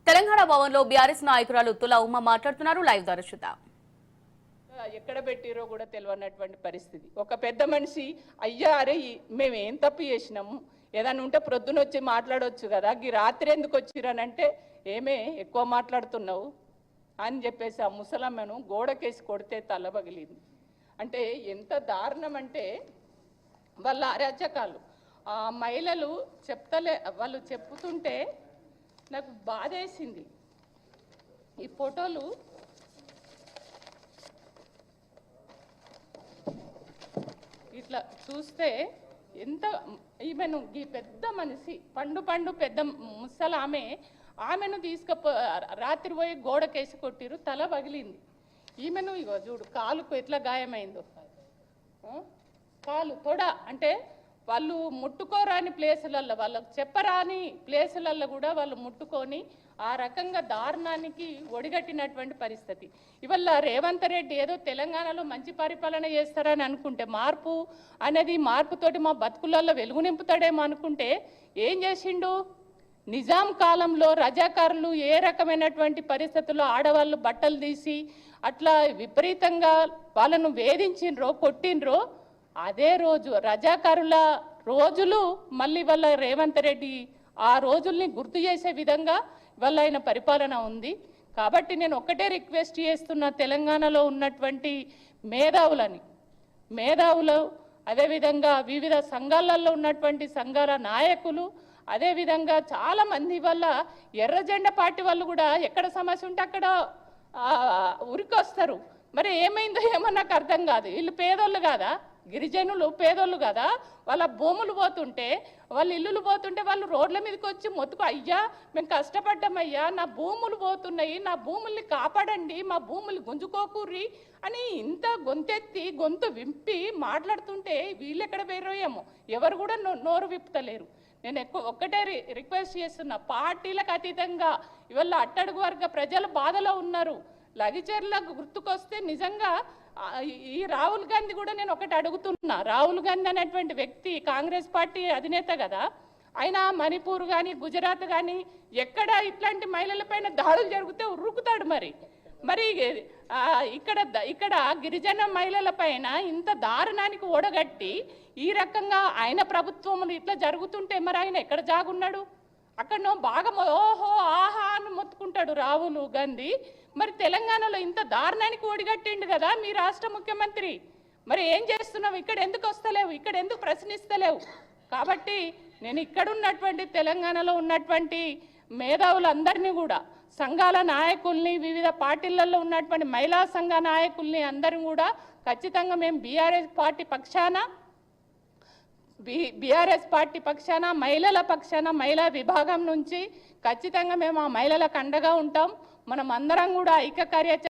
తెలంగాణ భవన్లో బీఆర్ఎస్ నాయకురాలు తుల ఉమ్మ మాట్లాడుతున్నారు. లైవ్ దర్శిత. ఎక్కడ పెట్టిరో కూడా తెలియనటువంటి పరిస్థితి. ఒక పెద్ద మనిషి అయ్యా అరే మేము ఏం తప్పు చేసినాము, ఏదైనా ఉంటే ప్రొద్దున వచ్చి మాట్లాడవచ్చు కదా, ఈ రాత్రి ఎందుకు వచ్చిరనంటే ఏమే ఎక్కువ మాట్లాడుతున్నావు అని చెప్పేసి ఆ ముసలమ్మను గోడకేసి కొడితే తల పగిలింది. అంటే ఎంత దారుణం అంటే వాళ్ళ అరాచకాలు. ఆ మహిళలు వాళ్ళు చెప్తుంటే నాకు బాధేసింది. ఈ ఫోటోలు ఇట్లా చూస్తే ఎంత ఈమెను ఈ పెద్ద మనిషి పండు పెద్ద ముసల ఆమెను రాత్రి పోయి గోడకేసి కొట్టిరు, తల పగిలింది. ఈమెను ఇగో చూడు కాలుకు ఎట్లా గాయమైందో, కాలు తొడ. అంటే వాళ్ళు ముట్టుకోరాని ప్లేసులల్లో, వాళ్ళకు చెప్పరాని ప్లేసులల్లో కూడా వాళ్ళు ముట్టుకొని ఆ రకంగా దారుణానికి ఒడిగట్టినటువంటి పరిస్థితి. ఇవాళ రేవంత్ రెడ్డి ఏదో తెలంగాణలో మంచి పరిపాలన చేస్తారని అనుకుంటే, మార్పుతోటి మా బతుకులలో వెలుగు నింపుతాడేమో అనుకుంటే ఏం చేసిండు? నిజాం కాలంలో రజాకారులు ఏ రకమైనటువంటి పరిస్థితుల్లో ఆడవాళ్ళు బట్టలు తీసి అట్లా విపరీతంగా వాళ్ళను వేధించిండ్రో కొట్టిండ్రో, అదే రోజు రజాకారుల రోజులు మళ్ళీ వాళ్ళ రేవంత్ రెడ్డి ఆ రోజుల్ని గుర్తు చేసే విధంగా వాళ్ళ ఆయన పరిపాలన ఉంది. కాబట్టి నేను ఒక్కటే రిక్వెస్ట్ చేస్తున్నా, తెలంగాణలో ఉన్నటువంటి మేధావులు అదేవిధంగా వివిధ సంఘాలలో ఉన్నటువంటి సంఘాల నాయకులు, అదేవిధంగా చాలామంది వల్ల ఎర్ర జెండా పార్టీ వాళ్ళు కూడా ఎక్కడ సమస్య ఉంటే అక్కడ ఉరికొస్తారు. మరి ఏమైందో ఏమో నాకు అర్థం కాదు. వీళ్ళు పేదోళ్ళు కాదా? గిరిజనులు పేదోళ్ళు కదా? వాళ్ళ భూములు పోతుంటే, వాళ్ళ ఇల్లులు పోతుంటే వాళ్ళు రోడ్ల మీదకి వచ్చి మొత్తుకు, అయ్యా మేము కష్టపడ్డామయ్యా, నా భూములు పోతున్నాయి, నా భూముల్ని కాపాడండి, మా భూములు గుంజుకోకూర్రి అని ఇంత గొంతెత్తి గొంతు వింపి మాట్లాడుతుంటే వీళ్ళు ఎక్కడ పోయారేమో, ఎవరు కూడా నోరు విప్పుతలేరు. నేను ఒక్కటే రిక్వెస్ట్ చేస్తున్నా, పార్టీలకు అతీతంగా ఇవాళ అట్టడుగు వర్గ ప్రజలు బాధలో ఉన్నారు. లగిచర్లకు గుర్తుకొస్తే నిజంగా ఈ రాహుల్ గాంధీ కూడా నేను ఒకటి అడుగుతున్నా. రాహుల్ గాంధీ అనేటువంటి వ్యక్తి కాంగ్రెస్ పార్టీ అధినేత కదా, ఆయన మణిపూర్ కానీ గుజరాత్ కానీ ఎక్కడ ఇట్లాంటి మహిళలపైన దాడులు జరిగితే ఉరుకుతాడు. మరి ఇక్కడ గిరిజన మహిళల పైన ఇంత దారుణానికి ఓడగట్టి ఈ రకంగా ఆయన ప్రభుత్వములు ఇట్లా జరుగుతుంటే మరి ఆయన ఎక్కడ జాగున్నాడు? అక్కడ బాగా ఓహో ఆహా అని మొత్తుకుంటాడు రాహుల్ గాంధీ. మరి తెలంగాణలో ఇంత దారుణానికి ఓడిగట్టిండు కదా మీ రాష్ట్ర ముఖ్యమంత్రి. మరి ఏం చేస్తున్నావు? ఇక్కడ ఎందుకు వస్తలేవు? ఇక్కడ ఎందుకు ప్రశ్నిస్తలేవు? కాబట్టి నేను ఇక్కడ ఉన్నటువంటి తెలంగాణలో ఉన్నటువంటి మేధావులందరినీ కూడా, సంఘాల నాయకుల్ని, వివిధ పార్టీలలో ఉన్నటువంటి మహిళా సంఘ నాయకుల్ని అందరినీ కూడా ఖచ్చితంగా మేము బీఆర్ఎస్ పార్టీ పక్షాన మహిళల పక్షాన మహిళా విభాగం నుంచి ఖచ్చితంగా మేము ఆ మహిళలకు అండగా ఉంటాం. మనం అందరం కూడా ఐక్య కార్యాచరణ